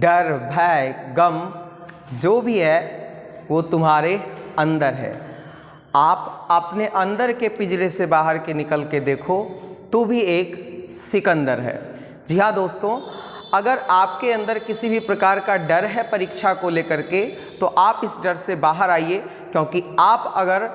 डर, भय, गम जो भी है वो तुम्हारे अंदर है। आप अपने अंदर के पिंजरे से बाहर के निकल के देखो, तू भी एक सिकंदर है। जी हाँ दोस्तों, अगर आपके अंदर किसी भी प्रकार का डर है परीक्षा को लेकर के, तो आप इस डर से बाहर आइए, क्योंकि आप अगर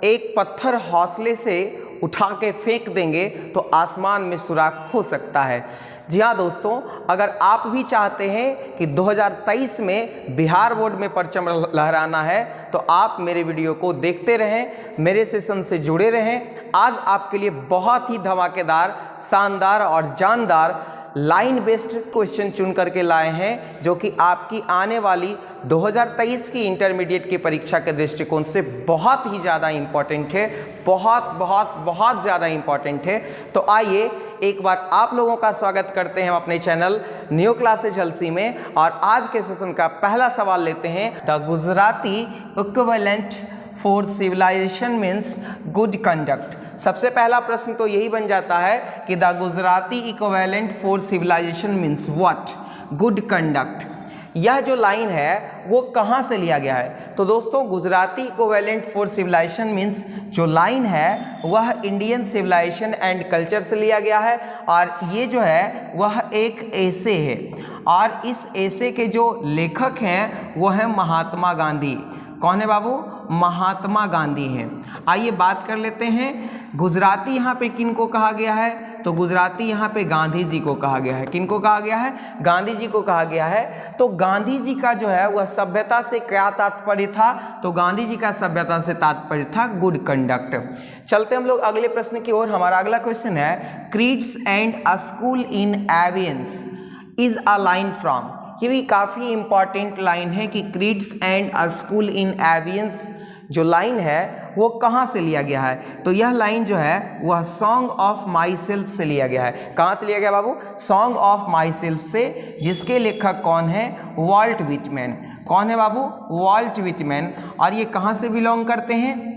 एक पत्थर हौसले से उठा के फेंक देंगे तो आसमान में सुराख हो सकता है। जी हाँ दोस्तों, अगर आप भी चाहते हैं कि 2023 में बिहार बोर्ड में परचम लहराना है तो आप मेरे वीडियो को देखते रहें, मेरे सेशन से जुड़े रहें। आज आपके लिए बहुत ही धमाकेदार, शानदार और जानदार लाइन बेस्ड क्वेश्चन चुन करके लाए हैं, जो कि आपकी आने वाली 2023 की इंटरमीडिएट की परीक्षा के दृष्टिकोण से बहुत ही ज़्यादा इम्पॉर्टेंट है, बहुत ज़्यादा इम्पॉर्टेंट है। तो आइए एक बार आप लोगों का स्वागत करते हैं हम अपने चैनल न्यू क्लासेज हल्सी में। और आज के सेशन का पहला सवाल लेते हैं। The Gujarati equivalent for civilisation means good conduct. सबसे पहला प्रश्न तो यही बन जाता है कि the Gujarati equivalent for civilisation means what? Good conduct. यह जो लाइन है वो कहाँ से लिया गया है? तो दोस्तों, Gujarati equivalent for civilisation means जो लाइन है वह इंडियन सिविलाइजेशन एंड कल्चर से लिया गया है। और ये जो है वह एक एसे है, और इस एसे के जो लेखक हैं वो हैं महात्मा गांधी। कौन है बाबू? महात्मा गांधी हैं। आइए बात कर लेते हैं, गुजराती यहाँ पे किन को कहा गया है? तो गुजराती यहाँ पे गांधी जी को कहा गया है। किन को कहा गया है? गांधी जी को कहा गया है। तो गांधी जी का जो है वह सभ्यता से क्या तात्पर्य था? तो गांधी जी का सभ्यता से तात्पर्य था गुड कंडक्ट। चलते हम लोग अगले प्रश्न की ओर। हमारा अगला क्वेश्चन है, creeds and a school in avians is a line from. ये भी काफ़ी इंपॉर्टेंट लाइन है कि creeds and a school in avians जो लाइन है वो कहाँ से लिया गया है? तो यह लाइन जो है वह सॉन्ग ऑफ माई सेल्फ से लिया गया है। कहाँ से लिया गया बाबू? सॉन्ग ऑफ माई सेल्फ से, जिसके लेखक कौन है? Walt Whitman. कौन है बाबू? Vault Whitman. और ये कहाँ से बिलोंग करते हैं?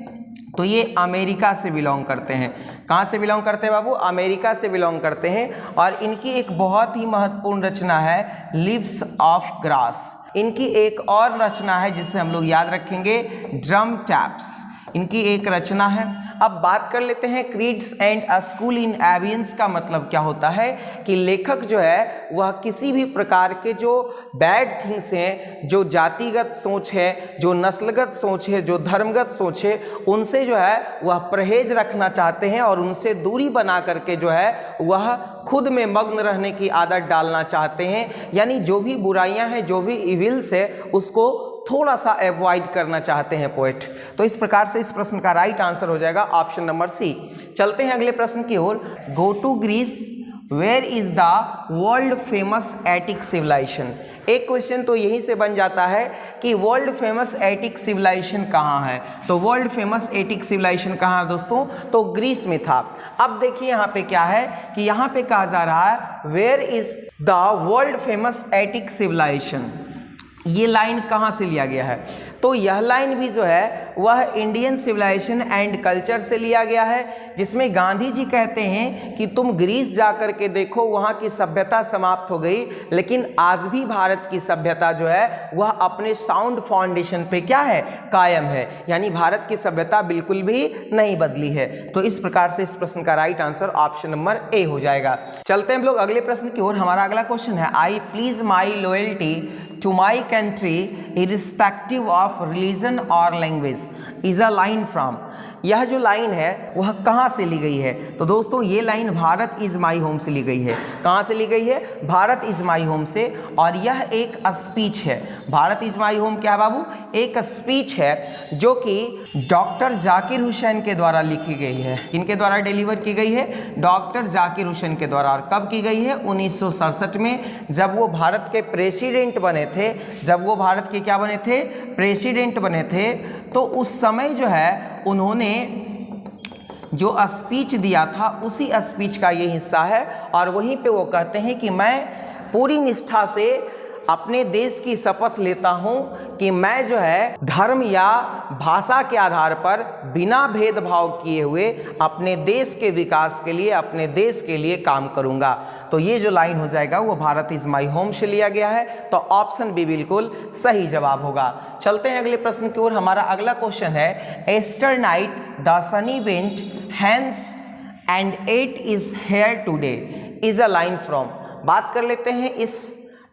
तो ये अमेरिका से बिलोंग करते हैं। कहाँ से बिलोंग करते हैं बाबू? अमेरिका से बिलोंग करते हैं। और इनकी एक बहुत ही महत्वपूर्ण रचना है लीव्स ऑफ ग्रास। इनकी एक और रचना है जिसे हम लोग याद रखेंगे, ड्रम टैप्स। इनकी एक रचना है। अब बात कर लेते हैं creeds and a school in avians का मतलब क्या होता है कि लेखक जो है वह किसी भी प्रकार के जो बैड थिंग्स हैं, जो जातिगत सोच है, जो नस्लगत सोच है, जो धर्मगत सोच है, उनसे जो है वह परहेज रखना चाहते हैं और उनसे दूरी बना करके जो है वह खुद में मग्न रहने की आदत डालना चाहते हैं। यानी जो भी बुराइयां हैं, जो भी इविल्स है, उसको थोड़ा सा अवॉइड करना चाहते हैं पोएट। तो इस प्रकार से इस प्रश्न का राइट आंसर हो जाएगा ऑप्शन नंबर सी। चलते हैं अगले प्रश्न की ओर। Go to Greece, where is the world famous Attic civilisation. एक क्वेश्चन तो यहीं से बन जाता है कि वर्ल्ड फेमस एटिक सिविलाइजेशन कहाँ है? तो वर्ल्ड फेमस एटिक सिविलाइजेशन कहाँ है दोस्तों? तो ग्रीस में था। अब देखिए यहाँ पे क्या है कि यहाँ पे कहा जा रहा है where is the world famous Attic civilisation. ये लाइन कहाँ से लिया गया है? तो यह लाइन भी जो है वह इंडियन सिविलाइजेशन एंड कल्चर से लिया गया है, जिसमें गांधी जी कहते हैं कि तुम ग्रीस जा कर के देखो, वहाँ की सभ्यता समाप्त हो गई, लेकिन आज भी भारत की सभ्यता जो है वह अपने साउंड फाउंडेशन पे क्या है? कायम है। यानी भारत की सभ्यता बिल्कुल भी नहीं बदली है। तो इस प्रकार से इस प्रश्न का right answer option number A हो जाएगा। चलते हैं हम लोग अगले प्रश्न की ओर। हमारा अगला क्वेश्चन है, I please my loyalty to my country irrespective of religion or language is a line from। यह जो लाइन है वह कहाँ से ली गई है? तो दोस्तों ये line Bharat is my home से ली गई है। कहाँ से ली गई है? भारत इज माई होम से। और यह एक स्पीच है। भारत इज माई होम क्या है बाबू? एक स्पीच है जो कि डॉक्टर जाकिर हुसैन के द्वारा लिखी गई है। किनके द्वारा डिलीवर की गई है? डॉक्टर जाकिर हुसैन के द्वारा। और कब की गई है? 1967 में, जब वो भारत के प्रेसिडेंट बने थे। जब वो भारत के क्या बने थे? प्रेसिडेंट बने थे। तो उस समय जो है उन्होंने जो स्पीच दिया था उसी स्पीच का ये हिस्सा है। और वहीं पे वो कहते हैं कि मैं पूरी निष्ठा से अपने देश की शपथ लेता हूं कि मैं जो है धर्म या भाषा के आधार पर बिना भेदभाव किए हुए अपने देश के विकास के लिए, अपने देश के लिए काम करूंगा। तो ये जो लाइन हो जाएगा वो भारत इज माई होम से लिया गया है, तो ऑप्शन बी बिल्कुल सही जवाब होगा। चलते हैं अगले प्रश्न की ओर। हमारा अगला क्वेश्चन है, yesternight the sunny went hence and yet is here today is a line from. बात कर लेते हैं इस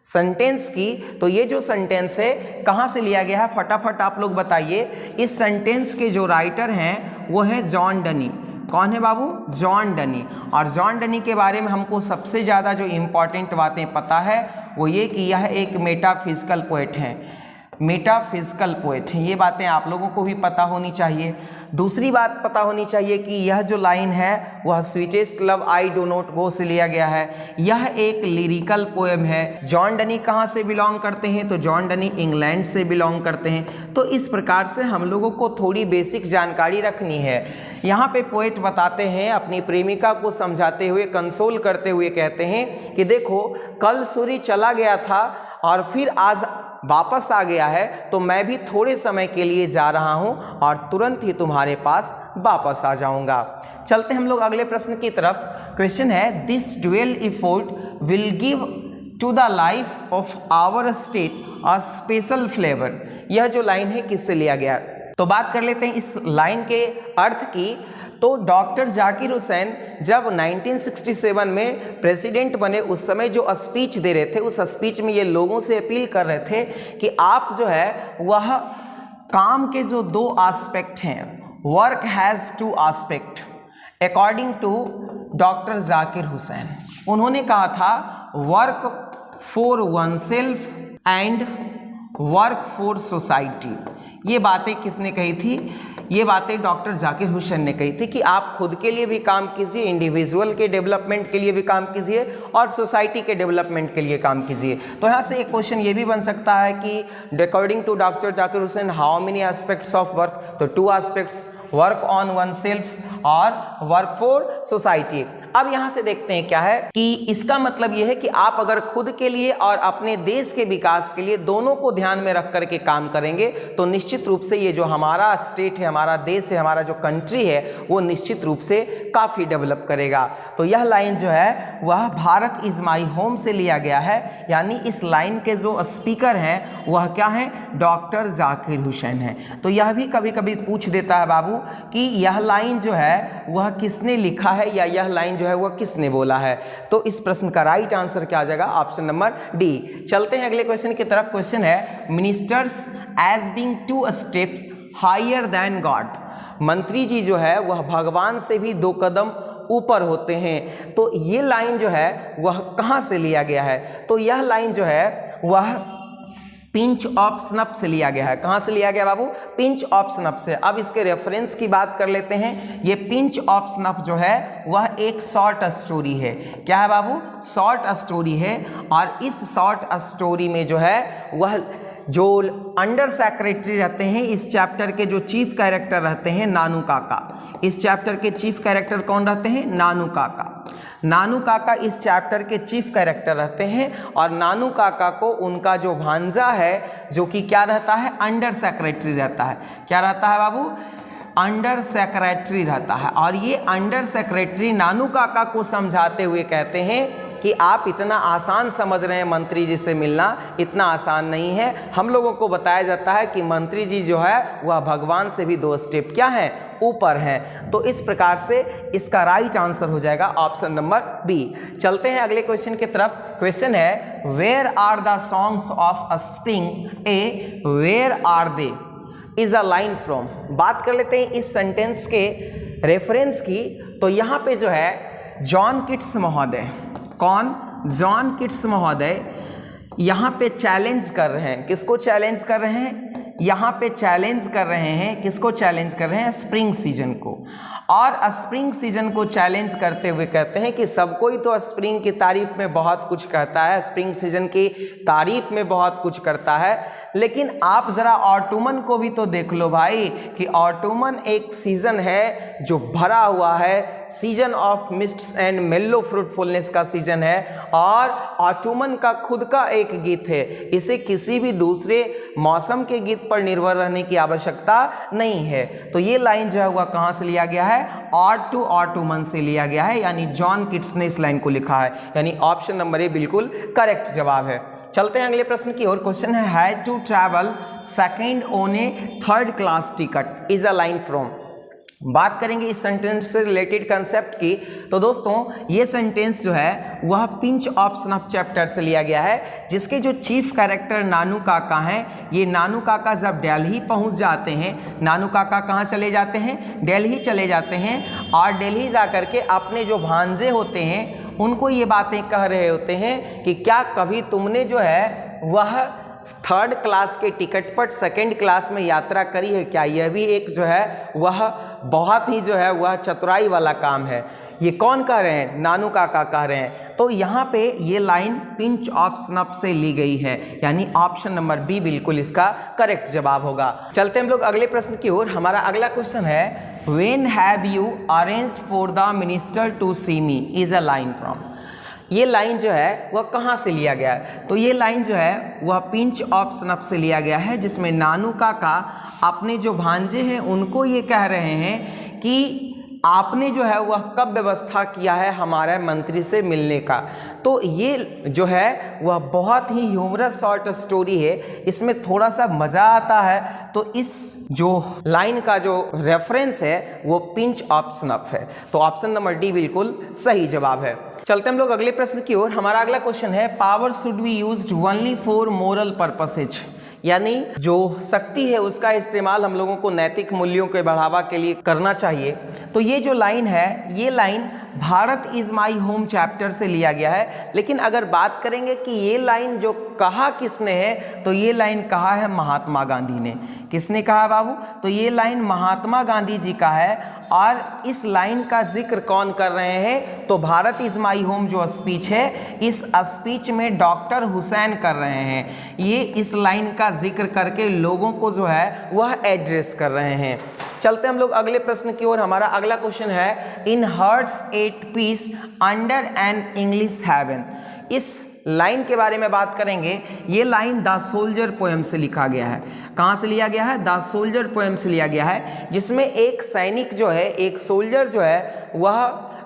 सेंटेंस की। तो ये जो सेंटेंस है कहाँ से लिया गया है, फटाफट आप लोग बताइए। इस सेंटेंस के जो राइटर हैं वो है जॉन डनी। कौन है बाबू? जॉन डनी। और जॉन डनी के बारे में हमको सबसे ज़्यादा जो इम्पॉर्टेंट बातें पता है वो ये कि यह एक मेटाफिजिकल पोएट हैं, मेटाफिजिकल पोएट हैं। ये बातें आप लोगों को भी पता होनी चाहिए। दूसरी बात पता होनी चाहिए कि यह जो लाइन है वह sweetest love I do not go से लिया गया है। यह एक लिरिकल पोएम है। जॉन डनी कहाँ से बिलोंग करते हैं? तो जॉन डनी इंग्लैंड से बिलोंग करते हैं। तो इस प्रकार से हम लोगों को थोड़ी बेसिक जानकारी रखनी है। यहाँ पे पोएट बताते हैं, अपनी प्रेमिका को समझाते हुए, कंसोल करते हुए कहते हैं कि देखो कल सूर्य चला गया था और फिर आज वापस आ गया है, तो मैं भी थोड़े समय के लिए जा रहा हूं और तुरंत ही तुम्हारे पास वापस आ जाऊंगा। चलते हम लोग अगले प्रश्न की तरफ। क्वेश्चन है, this dual effort will give to the life of our state a special flavour. यह जो लाइन है किससे लिया गया? तो बात कर लेते हैं इस लाइन के अर्थ की। तो डॉक्टर जाकिर हुसैन जब 1967 में प्रेसिडेंट बने उस समय जो स्पीच दे रहे थे, उस स्पीच में ये लोगों से अपील कर रहे थे कि आप जो है वह काम के जो दो एस्पेक्ट हैं, work has two aspect according to doctor Zakir Hussain. उन्होंने कहा था work for oneself and work for society. ये बातें किसने कही थी? ये बातें डॉक्टर जाकिर हुसैन ने कही थी कि आप खुद के लिए भी काम कीजिए, इंडिविजुअल के डेवलपमेंट के लिए भी काम कीजिए और सोसाइटी के डेवलपमेंट के लिए काम कीजिए। तो यहाँ से एक क्वेश्चन ये भी बन सकता है कि according to doctor Zakir Hussain how many aspects of work? तो 2 aspects, work on oneself और वर्क फॉर सोसाइटी। अब यहाँ से देखते हैं क्या है कि इसका मतलब यह है कि आप अगर खुद के लिए और अपने देश के विकास के लिए दोनों को ध्यान में रख करके काम करेंगे तो निश्चित रूप से ये जो हमारा स्टेट है, हमारा देश है, हमारा जो कंट्री है वो निश्चित रूप से काफ़ी डेवलप करेगा। तो यह लाइन जो है वह भारत इज़ माई होम से लिया गया है, यानी इस लाइन के जो स्पीकर हैं वह क्या हैं? डॉक्टर जाकिर हुसैन हैं। तो यह भी कभी कभी पूछ देता है बाबू कि यह लाइन जो है वह किसने लिखा है या यह लाइन जो है वह किसने बोला है। तो इस प्रश्न का राइट आंसर क्या आ जाएगा? Option number D. चलते हैं अगले क्वेश्चन की तरफ। क्वेश्चन है, ministers as being 2 steps higher than God. मंत्री जी जो है वह भगवान से भी 2 कदम ऊपर होते हैं। तो ये लाइन जो है वह कहाँ से लिया गया है? तो यह लाइन जो है वह पिंच ऑफ स्नफ से लिया गया है। कहाँ से लिया गया बाबू? पिंच ऑफ स्नफ से। अब इसके रेफरेंस की बात कर लेते हैं। ये पिंच ऑफ स्नफ जो है वह एक शॉर्ट स्टोरी है। क्या है बाबू? शॉर्ट स्टोरी है। और इस शॉर्ट स्टोरी में जो है वह जो अंडर सेक्रेटरी रहते हैं, इस चैप्टर के जो चीफ कैरेक्टर रहते हैं नानू काका। इस चैप्टर के चीफ कैरेक्टर कौन रहते हैं? नानू काका। नानू काका इस चैप्टर के चीफ कैरेक्टर रहते हैं और नानू काका को उनका जो भांजा है जो कि क्या रहता है? अंडर सेक्रेटरी रहता है। क्या रहता है बाबू? अंडर सेक्रेटरी रहता है। और ये अंडर सेक्रेटरी नानू काका को समझाते हुए कहते हैं कि आप इतना आसान समझ रहे हैं मंत्री जी से मिलना, इतना आसान नहीं है। हम लोगों को बताया जाता है कि मंत्री जी जो है वह भगवान से भी 2 स्टेप क्या है? ऊपर हैं। तो इस प्रकार से इसका राइट आंसर हो जाएगा ऑप्शन नंबर बी। चलते हैं अगले क्वेश्चन की तरफ। क्वेश्चन है, where are the songs of a spring ay where are they is a line from. बात कर लेते हैं इस सेंटेंस के रेफरेंस की। तो यहाँ पे जो है जॉन किट्स महोदय, कौन? जॉन किट्स महोदय यहाँ पे चैलेंज कर रहे हैं। किसको चैलेंज कर रहे हैं? यहाँ पे चैलेंज कर रहे हैं, किसको चैलेंज कर रहे हैं? स्प्रिंग सीजन को। और स्प्रिंग सीजन को चैलेंज करते हुए कहते हैं कि सब कोई तो स्प्रिंग की तारीफ में बहुत कुछ कहता है, स्प्रिंग सीजन की तारीफ में बहुत कुछ करता है, लेकिन आप ज़रा ऑटोमन को भी तो देख लो भाई कि ऑटोमन एक सीज़न है जो भरा हुआ है, season of mists and mellow fruitfulness का सीजन है, और ऑटोमन का खुद का एक गीत है। इसे किसी भी दूसरे मौसम के गीत पर निर्भर रहने की आवश्यकता नहीं है। तो ये लाइन जो है वह कहाँ से लिया गया है? ऑड टू ऑटोमन से लिया गया है, यानी जॉन किट्स ने इस लाइन को लिखा है, यानी ऑप्शन नंबर ए बिल्कुल करेक्ट जवाब है। चलते हैं अगले प्रश्न की ओर। क्वेश्चन है had to travel second on a third class ticket is a line from. बात करेंगे इस सेंटेंस से रिलेटेड कंसेप्ट की, तो दोस्तों ये सेंटेंस जो है वह पिंच ऑफ स्नफ चैप्टर से लिया गया है, जिसके जो चीफ कैरेक्टर नानू काका हैं, ये नानू काका जब दिल्ली पहुंच जाते हैं, नानू काका कहाँ चले जाते हैं? दिल्ली चले जाते हैं, और दिल्ली जा कर के अपने जो भांजे होते हैं उनको ये बातें कह रहे होते हैं कि क्या कभी तुमने जो है वह थर्ड क्लास के टिकट पर सेकंड क्लास में यात्रा करी है क्या? यह भी एक जो है वह बहुत ही जो है वह चतुराई वाला काम है। ये कौन कह रहे हैं? नानू काका कह रहे हैं। तो यहाँ पे ये लाइन पिंच ऑफ स्नफ से ली गई है, यानी ऑप्शन नंबर बी बिल्कुल इसका करेक्ट जवाब होगा। चलते हम लोग अगले प्रश्न की ओर। हमारा अगला क्वेश्चन है when have you arranged for the minister to see me is a line from. ये लाइन जो है वह कहाँ से लिया गया है? तो ये लाइन जो है वह पिंच ऑफ स्नफ से लिया गया है, जिसमें नानू काका अपने जो भांजे हैं उनको ये कह रहे हैं कि आपने जो है वह कब व्यवस्था किया है हमारे मंत्री से मिलने का। तो ये जो है वह बहुत ही ह्यूमरस शॉर्ट स्टोरी है, इसमें थोड़ा सा मज़ा आता है। तो इस जो लाइन का जो रेफरेंस है वो पिंच ऑफ स्नफ है। तो ऑप्शन नंबर डी बिल्कुल सही जवाब है। चलते हम लोग अगले प्रश्न की ओर। हमारा अगला क्वेश्चन है power should be used only for moral purposes, यानी जो शक्ति है उसका इस्तेमाल हम लोगों को नैतिक मूल्यों के बढ़ावा के लिए करना चाहिए। तो ये जो लाइन है, ये line Bharat is my home chapter से लिया गया है, लेकिन अगर बात करेंगे कि ये लाइन जो कहा किसने है, तो ये लाइन कहा है महात्मा गांधी ने। किसने कहा बाबू? तो ये लाइन महात्मा गांधी जी का है। और इस लाइन का जिक्र कौन कर रहे हैं? तो भारत इज़ माई होम जो स्पीच है, इस स्पीच में डॉक्टर हुसैन कर रहे हैं। ये इस लाइन का जिक्र करके लोगों को जो है वह एड्रेस कर रहे हैं। चलते हम लोग अगले प्रश्न की ओर। हमारा अगला क्वेश्चन है in hearts at peace under an English heaven. इस लाइन के बारे में बात करेंगे। ये लाइन द सोल्जर पोएम से लिखा गया है। कहाँ से लिया गया है? द सोल्जर पोएम से लिया गया है, जिसमें एक सैनिक जो है, एक सोल्जर जो है, वह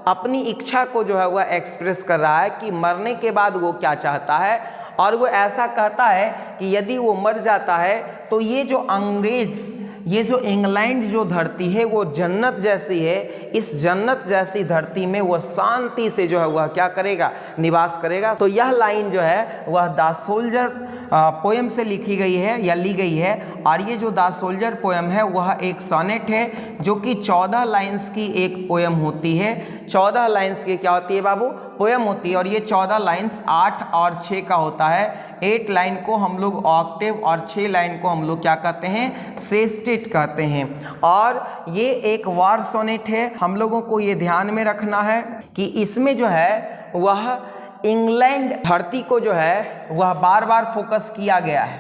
अपनी इच्छा को जो है वह एक्सप्रेस कर रहा है कि मरने के बाद वो क्या चाहता है। और वो ऐसा कहता है कि यदि वो मर जाता है तो ये जो अंग्रेज़, ये जो इंग्लैंड जो धरती है वो जन्नत जैसी है। इस जन्नत जैसी धरती में वह शांति से जो है वह क्या करेगा? निवास करेगा। तो यह लाइन जो है वह द सोल्जर पोएम से लिखी गई है या ली गई है। और ये जो द सोल्जर पोएम है वह एक सोनेट है, जो कि 14 लाइन्स की एक पोएम होती है। 14 लाइन्स की क्या होती है बाबू? पोएम होती है। और ये 14 लाइन्स 8 और 6 का होता है। 8 लाइन को हम लोग ऑक्टेव और 6 लाइन को हम लोग क्या कहते हैं? सेस्टेट कहते हैं। और ये एक वार सोनेट है। हम लोगों को ये ध्यान में रखना है कि इसमें जो है वह इंग्लैंड धरती को जो है वह बार बार फोकस किया गया है।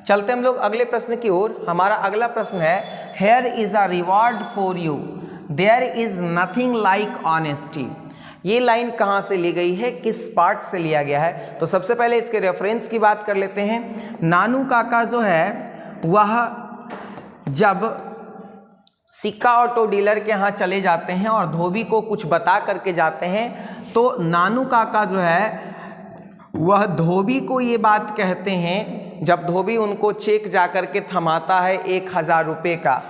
चलते हम लोग अगले प्रश्न की ओर। हमारा अगला प्रश्न है here is a reward for you there is nothing like honesty. ये लाइन कहाँ से ली गई है? किस पार्ट से लिया गया है? तो सबसे पहले इसके रेफरेंस की बात कर लेते हैं। नानू काका जो है वह जब सिक्का ऑटो डीलर के यहाँ चले जाते हैं और धोबी को कुछ बता करके जाते हैं, तो नानू काका जो है वह धोबी को ये बात कहते हैं, जब धोबी उनको चेक जा कर के थमाता है 1000 रुपये का,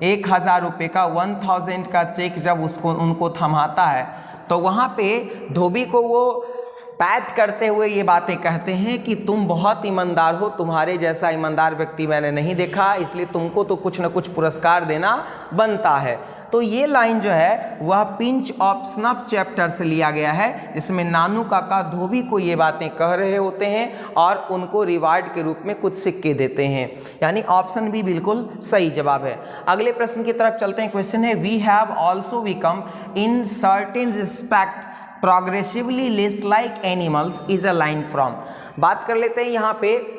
1000 रुपये का 1000 का चेक जब उसको उनको थमाता है, तो वहाँ पे धोबी को वो पैट करते हुए ये बातें कहते हैं कि तुम बहुत ईमानदार हो, तुम्हारे जैसा ईमानदार व्यक्ति मैंने नहीं देखा, इसलिए तुमको तो कुछ न कुछ पुरस्कार देना बनता है। तो ये लाइन जो है वह पिंच ऑफ स्नफ चैप्टर से लिया गया है, जिसमें नानू काका धोबी को ये बातें कह रहे होते हैं और उनको रिवार्ड के रूप में कुछ सिक्के देते हैं, यानी ऑप्शन बी बिल्कुल सही जवाब है। अगले प्रश्न की तरफ चलते हैं। क्वेश्चन है we have also become in certain respect progressively less like animals is a line from. बात कर लेते हैं यहाँ पे,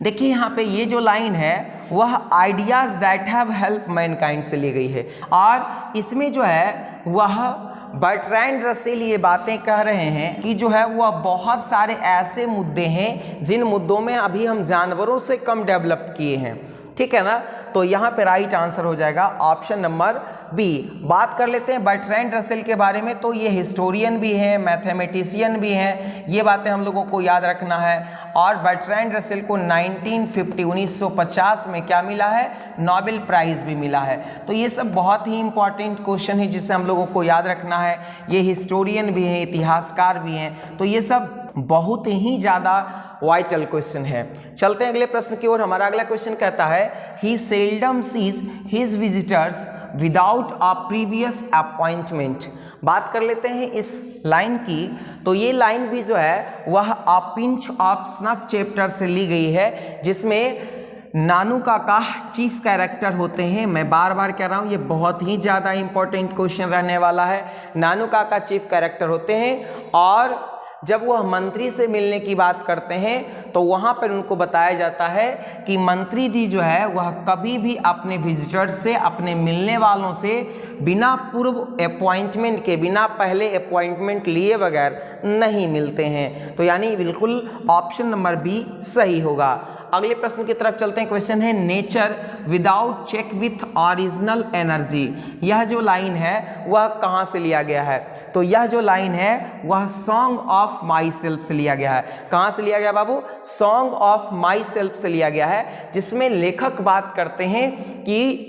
देखिए यहाँ पे ये जो लाइन है वह ideas that have help Mankind से ली गई है, और इसमें जो है वह बर्ट्रैंड रसेल ये बातें कह रहे हैं कि जो है वह बहुत सारे ऐसे मुद्दे हैं जिन मुद्दों में अभी हम जानवरों से कम डेवलप किए हैं, ठीक है ना। तो यहाँ पे राइट आंसर हो जाएगा ऑप्शन नंबर बी। बात कर लेते हैं बर्ट्रैंड रसेल के बारे में, तो ये हिस्टोरियन भी हैं, मैथमेटिशियन भी हैं, ये बातें हम लोगों को याद रखना है। और बर्ट्रैंड रसेल को 1950 में क्या मिला है, नोबेल प्राइज़ भी मिला है। तो ये सब बहुत ही इंपॉर्टेंट क्वेश्चन है जिसे हम लोगों को याद रखना है। ये हिस्टोरियन भी हैं, इतिहासकार भी हैं, तो ये सब बहुत ही ज़्यादा वाइटल क्वेश्चन है। चलते हैं अगले प्रश्न की ओर। हमारा अगला क्वेश्चन कहता है he seldom sees his visitors without a previous appointment. बात कर लेते हैं इस लाइन की, तो ये लाइन भी जो है वह a pinch of snuff chapter से ली गई है, जिसमें नानू काका चीफ कैरेक्टर होते हैं। मैं बार बार कह रहा हूँ ये बहुत ही ज़्यादा इंपॉर्टेंट क्वेश्चन रहने वाला है। नानू काका चीफ कैरेक्टर होते हैं और जब वह मंत्री से मिलने की बात करते हैं तो वहाँ पर उनको बताया जाता है कि मंत्री जी जो है वह कभी भी अपने विजिटर्स से, अपने मिलने वालों से बिना पूर्व अपॉइंटमेंट के, बिना पहले अपॉइंटमेंट लिए बगैर नहीं मिलते हैं। तो यानी बिल्कुल ऑप्शन नंबर बी सही होगा। अगले प्रश्न की तरफ चलते हैं। क्वेश्चन है nature without check with original energy. यह जो लाइन है वह कहाँ से लिया गया है, तो यह जो लाइन है वह सॉन्ग ऑफ माई सेल्फ से लिया गया है। कहाँ से लिया गया बाबू, सॉन्ग ऑफ माई सेल्फ से लिया गया है, जिसमें लेखक बात करते हैं कि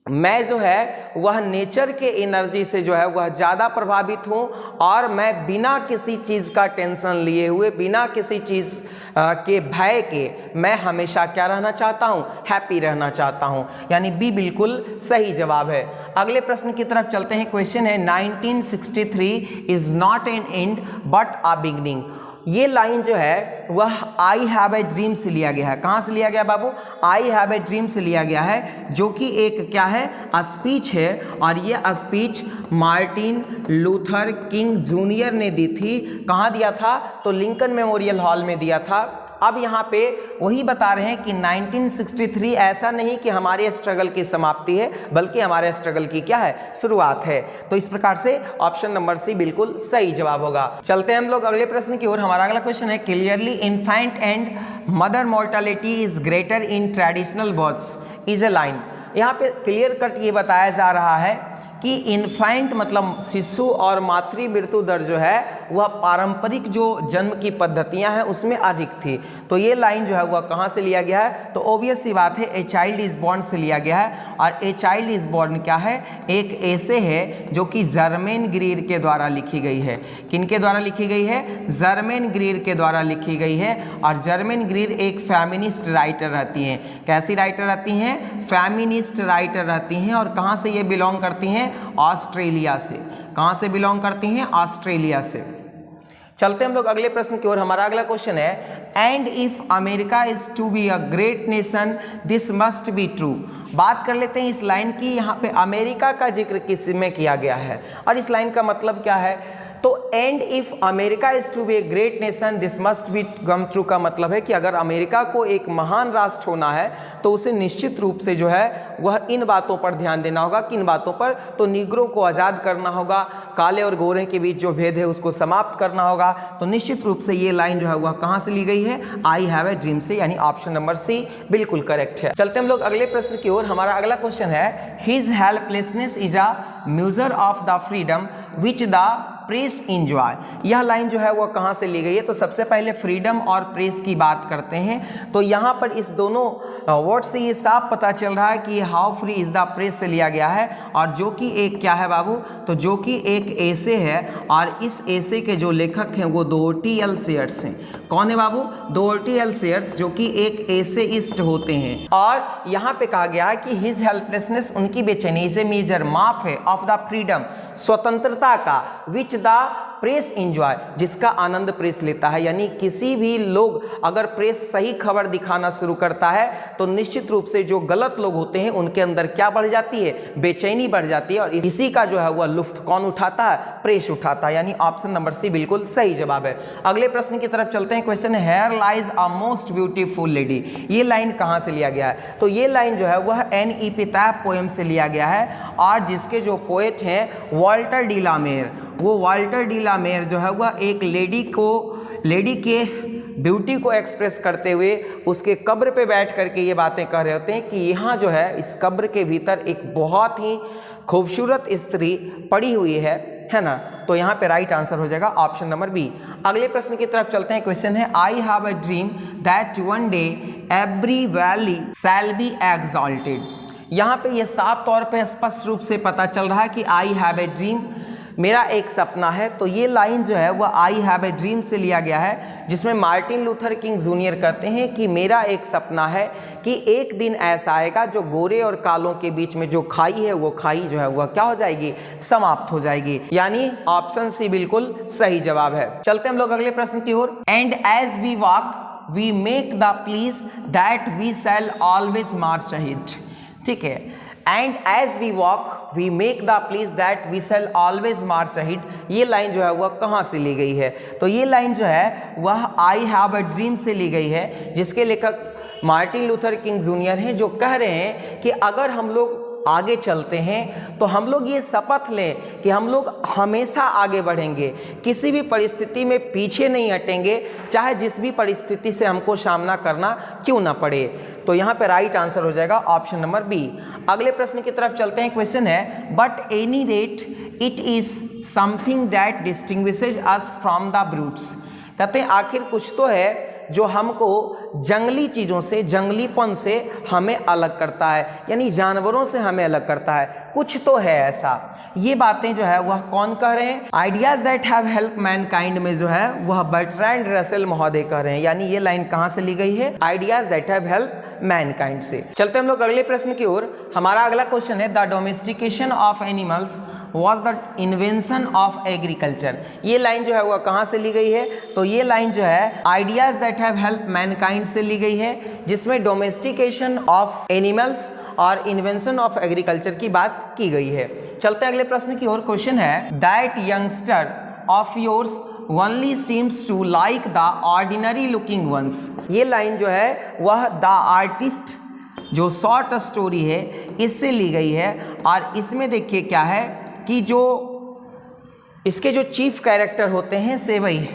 मैं जो है वह नेचर के एनर्जी से जो है वह ज़्यादा प्रभावित हूँ और मैं बिना किसी चीज़ का टेंशन लिए हुए, बिना किसी चीज़ के भय के मैं हमेशा क्या रहना चाहता हूँ, हैप्पी रहना चाहता हूँ, यानी बी बिल्कुल सही जवाब है। अगले प्रश्न की तरफ चलते हैं। क्वेश्चन है 1963 is not an and but a beginning. ये लाइन जो है वह आई हैव ए ड्रीम से लिया गया है। कहाँ से लिया गया बाबू, आई हैव ए ड्रीम से लिया गया है, जो कि एक क्या है, स्पीच है, और ये speech Martin Luther king junior ने दी थी। कहाँ दिया था, तो लिंकन मेमोरियल हॉल में दिया था। अब यहाँ पे वही बता रहे हैं कि 1963 ऐसा नहीं कि हमारे स्ट्रगल की समाप्ति है, बल्कि हमारे स्ट्रगल की क्या है, शुरुआत है। तो इस प्रकार से ऑप्शन नंबर सी बिल्कुल सही जवाब होगा। चलते हैं हम लोग अगले प्रश्न की ओर। हमारा अगला क्वेश्चन है clearly infant and mother mortality is greater in traditional births is a line. यहाँ पे क्लियर कट ये बताया जा रहा है कि इन्फेंट मतलब शिशु और मातृ मृत्यु दर जो है वह पारंपरिक जो जन्म की पद्धतियां हैं उसमें अधिक थी। तो ये लाइन जो है वह कहाँ से लिया गया है, तो ऑब्वियस सी बात है ए चाइल्ड इज बॉर्न से लिया गया है। और ए चाइल्ड इज बॉर्न क्या है, एक ऐसे है जो कि जर्मेन ग्रीर के द्वारा लिखी गई है। किनके द्वारा लिखी गई है, जर्मेन ग्रीर के द्वारा लिखी गई है। और जर्मेन ग्रीर एक फेमिनिस्ट राइटर रहती हैं। कैसी राइटर रहती हैं, फेमिनिस्ट राइटर रहती हैं। और कहाँ से ये बिलोंग करती हैं, ऑस्ट्रेलिया से। कहां से बिलोंग करती हैं, ऑस्ट्रेलिया से। चलते हम लोग अगले प्रश्न की ओर। हमारा अगला क्वेश्चन है and if America is to be a great nation this must be true. बात कर लेते हैं इस लाइन की। यहाँ पे अमेरिका का जिक्र किस में किया गया है और इस लाइन का मतलब क्या है, तो and if America is to be a great nation this must become true का मतलब है कि अगर अमेरिका को एक महान राष्ट्र होना है तो उसे निश्चित रूप से जो है वह इन बातों पर ध्यान देना होगा। किन बातों पर, तो निग्रो को आज़ाद करना होगा, काले और गोरे के बीच जो भेद है उसको समाप्त करना होगा। तो निश्चित रूप से ये लाइन जो है वह कहाँ से ली गई है, आई हैव ए ड्रीम से, यानी ऑप्शन नंबर सी बिल्कुल करेक्ट है। चलते हम लोग अगले प्रश्न की ओर। हमारा अगला क्वेश्चन है his helplessness is a measure of the freedom which the press enjoy. यह लाइन जो है वो कहाँ से ली गई है, तो सबसे पहले फ्रीडम और प्रेस की बात करते हैं। तो यहाँ पर इस दोनों वर्ड से ये साफ पता चल रहा है कि how free is the press से लिया गया है, और जो कि एक क्या है बाबू, तो जो कि एक ऐसे है, और इस ऐसे के जो लेखक हैं वो दो टी.एल. सेयर्स हैं। कौन है बाबू? डोरटी एल्सियर्स, जो कि एक एसेइस्ट होते हैं। और यहाँ पे कहा गया है कि हिज हेल्पलेसनेस, उनकी बेचैनी, इज ए मेजर, माप है, ऑफ द फ्रीडम, स्वतंत्रता का, विच द प्रेस इंजॉय, जिसका आनंद प्रेस लेता है। यानी किसी भी लोग अगर प्रेस सही खबर दिखाना शुरू करता है तो निश्चित रूप से जो गलत लोग होते हैं उनके अंदर क्या बढ़ जाती है? बेचैनी बढ़ जाती है। और इसी का जो है वह लुत्फ कौन उठाता है? प्रेस उठाता है। यानी ऑप्शन नंबर सी बिल्कुल सही जवाब है। अगले प्रश्न की तरफ चलते हैं। क्वेश्चन है, here lies a most beautiful lady. ये लाइन कहाँ से लिया गया है? तो ये लाइन जो है वह एन.ई. पिताब पोएम से लिया गया है, और जिसके जो पोएट हैं वाल्टर डी ला मेयर, वो वाल्टर डी ला मेयर जो है वह एक लेडी के ब्यूटी को एक्सप्रेस करते हुए उसके कब्र पे बैठ करके ये बातें कह रहे होते हैं कि यहाँ जो है इस कब्र के भीतर एक बहुत ही खूबसूरत स्त्री पड़ी हुई है ना। तो यहाँ पे राइट आंसर हो जाएगा ऑप्शन नंबर बी। अगले प्रश्न की तरफ चलते हैं। क्वेश्चन है, I have a dream that one day every valley shall be exalted. यहाँ पे ये साफ तौर पे स्पष्ट रूप से पता चल रहा है कि आई हैव ए ड्रीम, मेरा एक सपना है। तो ये लाइन जो है वह आई हैव ए ड्रीम से लिया गया है, जिसमें मार्टिन लूथर किंग जूनियर कहते हैं कि मेरा एक सपना है कि एक दिन ऐसा आएगा जो गोरे और कालों के बीच में जो खाई है वो खाई जो है वह क्या हो जाएगी? समाप्त हो जाएगी। यानी ऑप्शन सी बिल्कुल सही जवाब है। चलते हम लोग अगले प्रश्न की ओर। And as we walk we make the please that we shall always march ahead. ठीक है, and as we walk we make the please that we shall always march ahead. ये लाइन जो है वह कहाँ से ली गई है? तो ये लाइन जो है वह आई हैव अ ड्रीम से ली गई है, जिसके लेखक मार्टिन लूथर किंग जूनियर हैं, जो कह रहे हैं कि अगर हम लोग आगे चलते हैं तो हम लोग ये शपथ लें कि हम लोग हमेशा आगे बढ़ेंगे, किसी भी परिस्थिति में पीछे नहीं हटेंगे, चाहे जिस भी परिस्थिति से हमको सामना करना क्यों ना पड़े। तो यहाँ पे राइट आंसर हो जाएगा ऑप्शन नंबर बी। अगले प्रश्न की तरफ चलते हैं। क्वेश्चन है, but any rate it is something that distinguishes us from the brutes. कहते हैं आखिर कुछ तो है जो हमको जंगली चीज़ों से, जंगलीपन से हमें अलग करता है, यानी जानवरों से हमें अलग करता है। कुछ तो है ऐसा। ये बातें जो है वह कौन कह रहे हैं? Ideas that have help Mankind में जो है वह बर्ट्रैंड रसेल महोदय कह रहे हैं। यानी ये लाइन कहाँ से ली गई है? Ideas that have help Mankind से। चलते हम लोग अगले प्रश्न की ओर। हमारा अगला क्वेश्चन है, the domestication of animals was the invention of agriculture. ये लाइन जो है वह कहाँ से ली गई है? तो ये लाइन जो है ideas that have help Mankind से ली गई है, जिसमें डोमेस्टिकेशन ऑफ एनिमल्स और इन्वेंशन ऑफ एग्रीकल्चर की बात की गई है। चलते हैं अगले प्रश्न की ओर। क्वेश्चन है, that youngster of yours only seems to like the ordinary looking ones. ये लाइन जो है वह द आर्टिस्ट जो शॉर्ट स्टोरी है इससे ली गई है, और इसमें देखिए क्या है कि जो इसके जो चीफ कैरेक्टर होते हैं सेवई,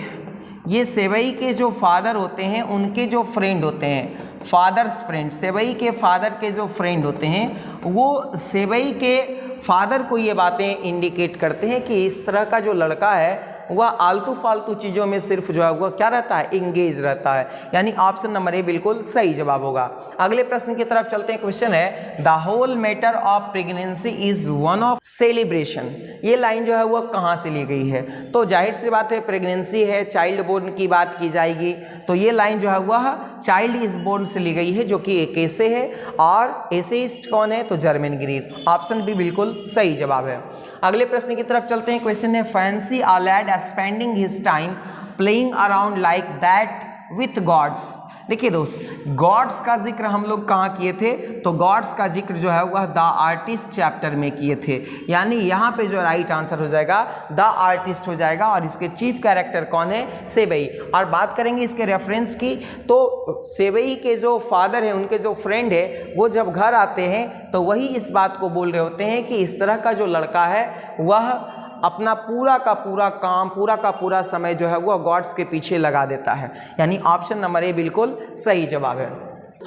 ये सेवई के जो फादर होते हैं उनके जो फ्रेंड होते हैं, फादर्स फ्रेंड, सेवई के फादर के जो फ्रेंड होते हैं वो सेवई के फादर को ये बातें इंडिकेट करते हैं कि इस तरह का जो लड़का है वह आलतू फालतू चीज़ों में सिर्फ जो है वह क्या रहता है? इंगेज रहता है। यानी ऑप्शन नंबर ए बिल्कुल सही जवाब होगा। अगले प्रश्न की तरफ चलते हैं। क्वेश्चन है, the whole matter of pregnancy is one of celebration. ये लाइन जो है वह कहाँ से ली गई है? तो जाहिर सी बात है, प्रेगनेंसी है, चाइल्ड बोर्न की बात की जाएगी, तो ये लाइन जो है वह चाइल्ड इज बोर्न से ली गई है, जो कि एक ऐसे है, और एसेइस्ट कौन है? तो जर्मन ग्रीन। ऑप्शन बी बिल्कुल सही जवाब है। अगले प्रश्न की तरफ चलते हैं। क्वेश्चन है, fancy a lad spending his time playing around like that with gods. देखिए दोस्त, गॉड्स का जिक्र हम लोग कहाँ किए थे? तो गॉड्स का जिक्र जो है वह द आर्टिस्ट चैप्टर में किए थे। यानी यहाँ पे जो राइट आंसर हो जाएगा द आर्टिस्ट हो जाएगा, और इसके चीफ कैरेक्टर कौन है? सेवई। और बात करेंगे इसके रेफरेंस की, तो सेवई के जो फादर हैं, उनके जो फ्रेंड है, वो जब घर आते हैं तो वही इस बात को बोल रहे होते हैं कि इस तरह का जो लड़का है वह अपना पूरा का पूरा काम, पूरा का पूरा समय जो है वो गॉड्स के पीछे लगा देता है। यानी ऑप्शन नंबर ए बिल्कुल सही जवाब है।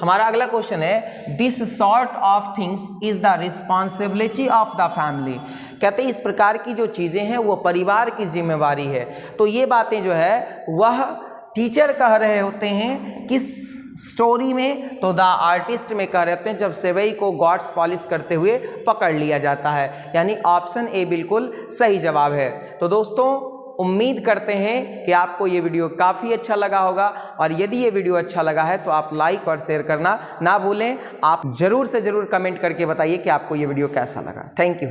हमारा अगला क्वेश्चन है, this sort of things is the responsibility of the family. कहते हैं इस प्रकार की जो चीज़ें हैं वो परिवार की जिम्मेवारी है। तो ये बातें जो है वह टीचर कह रहे होते हैं किस स्टोरी में? तो द आर्टिस्ट में कह रहे होते हैं जब सेवई को गॉड्स पॉलिश करते हुए पकड़ लिया जाता है। यानी ऑप्शन ए बिल्कुल सही जवाब है। तो दोस्तों उम्मीद करते हैं कि आपको ये वीडियो काफ़ी अच्छा लगा होगा, और यदि ये वीडियो अच्छा लगा है तो आप लाइक और शेयर करना ना भूलें। आप ज़रूर से ज़रूर कमेंट करके बताइए कि आपको ये वीडियो कैसा लगा। Thank you.